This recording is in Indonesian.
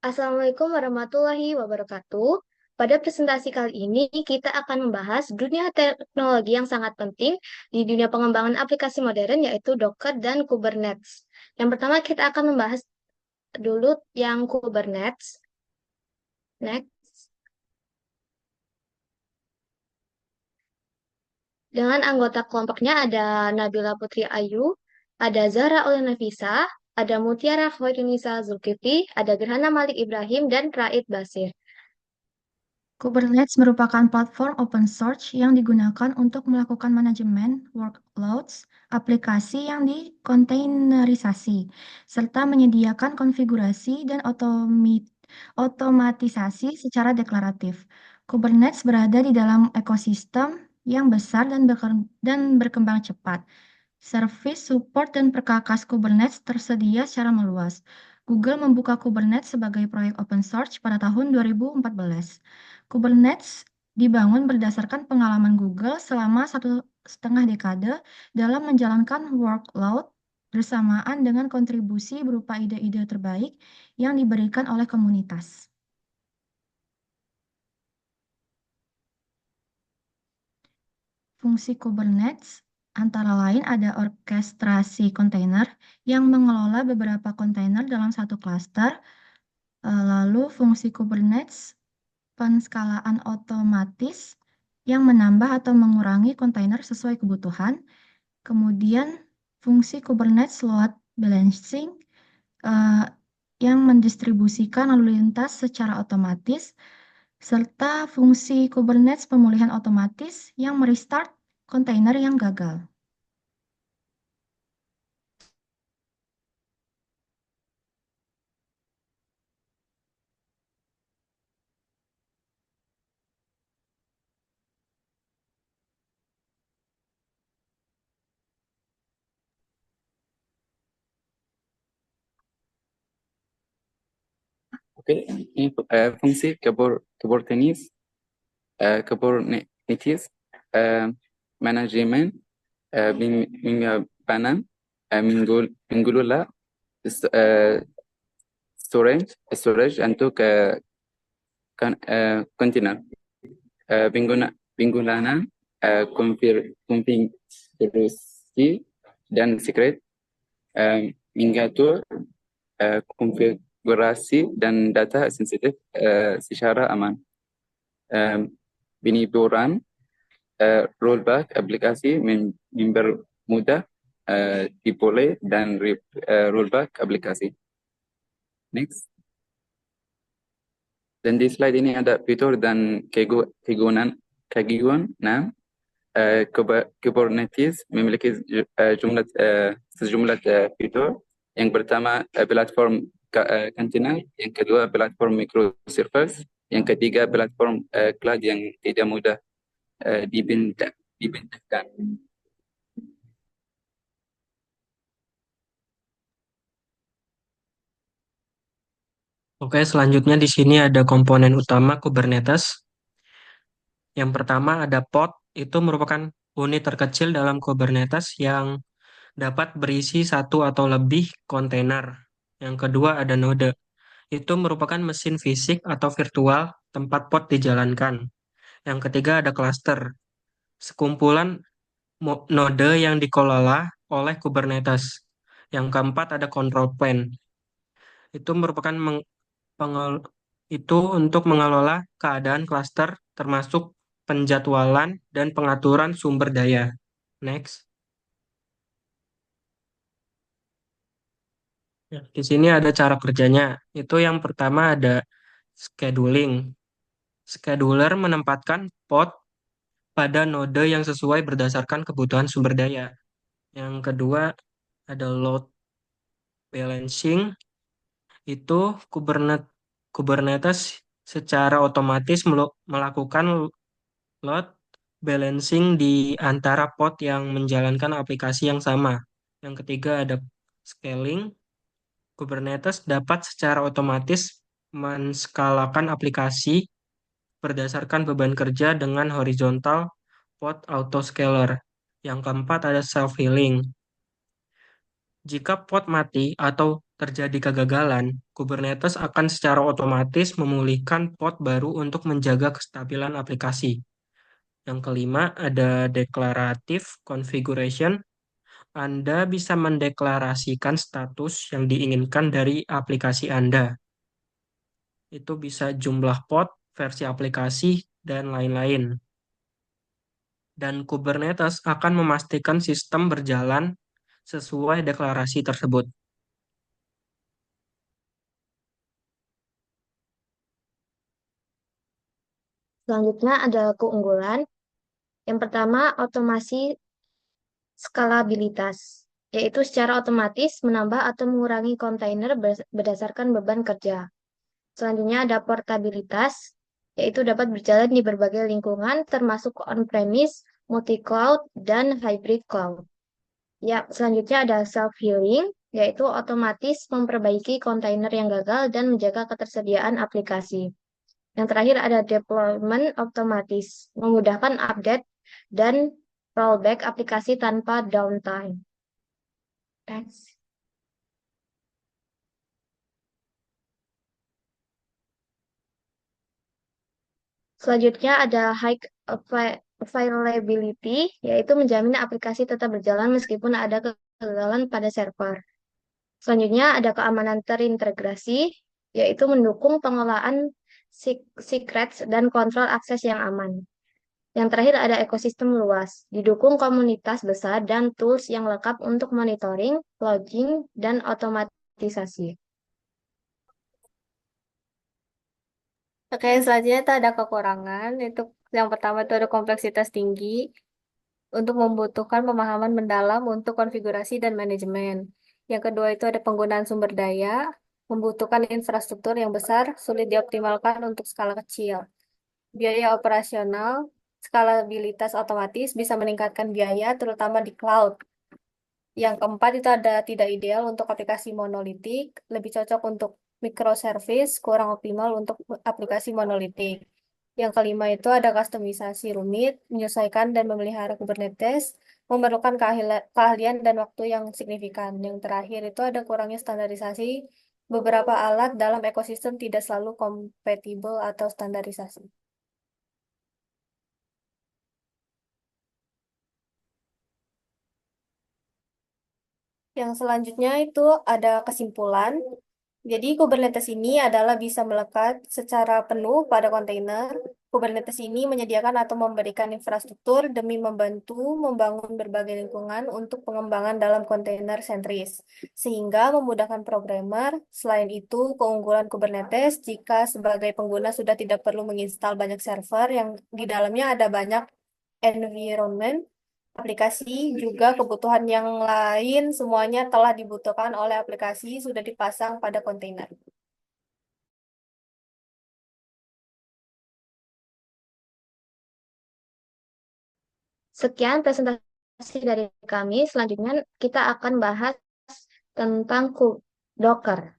Assalamualaikum warahmatullahi wabarakatuh. Pada presentasi kali ini, kita akan membahas dunia teknologi yang sangat penting di dunia pengembangan aplikasi modern, yaitu Docker dan Kubernetes. Yang pertama, kita akan membahas dulu yang Kubernetes. Next. Dengan anggota kelompoknya ada Nabila Putri Ayu, ada Zahra Olenavisa, ada Mutiara Khoirunisa Zulkifli, ada Gerhana Malik Ibrahim, dan Raid Basir. Kubernetes merupakan platform open source yang digunakan untuk melakukan manajemen workloads aplikasi yang dikontainerisasi, serta menyediakan konfigurasi dan otomatisasi secara deklaratif. Kubernetes berada di dalam ekosistem yang besar dan berkembang cepat. Service, support, dan perkakas Kubernetes tersedia secara meluas. Google membuka Kubernetes sebagai proyek open source pada tahun 2014. Kubernetes dibangun berdasarkan pengalaman Google selama 1,5 dekade dalam menjalankan workload bersamaan dengan kontribusi berupa ide-ide terbaik yang diberikan oleh komunitas. Fungsi Kubernetes antara lain ada orkestrasi kontainer yang mengelola beberapa kontainer dalam satu klaster. Lalu fungsi Kubernetes penskalaan otomatis yang menambah atau mengurangi kontainer sesuai kebutuhan. Kemudian fungsi Kubernetes load balancing eh, yang mendistribusikan lalu lintas secara otomatis, serta fungsi Kubernetes pemulihan otomatis yang merestart kontainer yang gagal. Oke, ini fungsi Kubernetes, Kubernetes manajemen penyimpanan mengelola storage untuk kontainer penggunaan konfigurasi dan secret mengatur konfigurasi dan data sensitif secara aman. Penipuan rollback aplikasi mempermudah deploy dan rollback aplikasi. Next. Dan di slide ini ada fitur dan kegunaan. Kubernetes memiliki sejumlah fitur. Yang pertama platform container, yang kedua platform microservice, yang ketiga platform cloud yang tidak mudah dibentangkan. Oke, selanjutnya di sini ada komponen utama Kubernetes. Yang pertama ada pod, itu merupakan unit terkecil dalam Kubernetes yang dapat berisi satu atau lebih kontainer. Yang kedua ada node, itu merupakan mesin fisik atau virtual tempat pod dijalankan. Yang ketiga ada cluster, sekumpulan node yang dikelola oleh Kubernetes. Yang keempat ada control plane, itu merupakan itu untuk mengelola keadaan klaster termasuk penjadwalan dan pengaturan sumber daya. Next. Ya, di sini ada cara kerjanya. Itu yang pertama ada scheduling. Scheduler menempatkan pod pada node yang sesuai berdasarkan kebutuhan sumber daya. Yang kedua ada load balancing. Itu Kubernetes secara otomatis melakukan load balancing di antara pod yang menjalankan aplikasi yang sama. Yang ketiga ada scaling. Kubernetes dapat secara otomatis menskalakan aplikasi berdasarkan beban kerja dengan horizontal pod autoscaler. Yang keempat ada self-healing. Jika pod mati atau terjadi kegagalan, Kubernetes akan secara otomatis memulihkan pod baru untuk menjaga kestabilan aplikasi. Yang kelima, ada declarative configuration. Anda bisa mendeklarasikan status yang diinginkan dari aplikasi Anda. Itu bisa jumlah pod, versi aplikasi, dan lain-lain. Dan Kubernetes akan memastikan sistem berjalan sesuai deklarasi tersebut. Selanjutnya ada keunggulan. Yang pertama, otomasi skalabilitas, yaitu secara otomatis menambah atau mengurangi kontainer berdasarkan beban kerja. Selanjutnya ada portabilitas, yaitu dapat berjalan di berbagai lingkungan termasuk on-premise, multi-cloud, dan hybrid cloud. Ya, selanjutnya ada self-healing, yaitu otomatis memperbaiki kontainer yang gagal dan menjaga ketersediaan aplikasi. Yang terakhir ada deployment otomatis, memudahkan update dan rollback aplikasi tanpa downtime. Next. Selanjutnya ada high availability, yaitu menjamin aplikasi tetap berjalan meskipun ada kegagalan pada server. Selanjutnya ada keamanan terintegrasi, yaitu mendukung pengelolaan secrets dan kontrol akses yang aman. Yang terakhir ada ekosistem luas, didukung komunitas besar dan tools yang lengkap untuk monitoring, logging, dan otomatisasi. Oke, selanjutnya itu ada kekurangan. Itu yang pertama itu ada kompleksitas tinggi untuk membutuhkan pemahaman mendalam untuk konfigurasi dan manajemen. Yang kedua itu ada penggunaan sumber daya, membutuhkan infrastruktur yang besar, sulit dioptimalkan untuk skala kecil. Biaya operasional, skalabilitas otomatis bisa meningkatkan biaya terutama di cloud. Yang keempat itu ada tidak ideal untuk aplikasi monolitik, lebih cocok untuk microservice, kurang optimal untuk aplikasi monolitik. Yang kelima itu ada kustomisasi rumit, menyesuaikan dan memelihara Kubernetes, memerlukan keahlian dan waktu yang signifikan. Yang terakhir itu ada kurangnya standarisasi, beberapa alat dalam ekosistem tidak selalu kompatibel atau standarisasi. Yang selanjutnya itu ada kesimpulan. Jadi Kubernetes ini adalah bisa melekat secara penuh pada kontainer. Kubernetes ini menyediakan atau memberikan infrastruktur demi membantu membangun berbagai lingkungan untuk pengembangan dalam kontainer sentris, sehingga memudahkan programmer. Selain itu, keunggulan Kubernetes jika sebagai pengguna sudah tidak perlu menginstal banyak server yang di dalamnya ada banyak environment aplikasi, juga kebutuhan yang lain semuanya telah dibutuhkan oleh aplikasi sudah dipasang pada kontainer. Sekian presentasi dari kami. Selanjutnya kita akan bahas tentang Docker.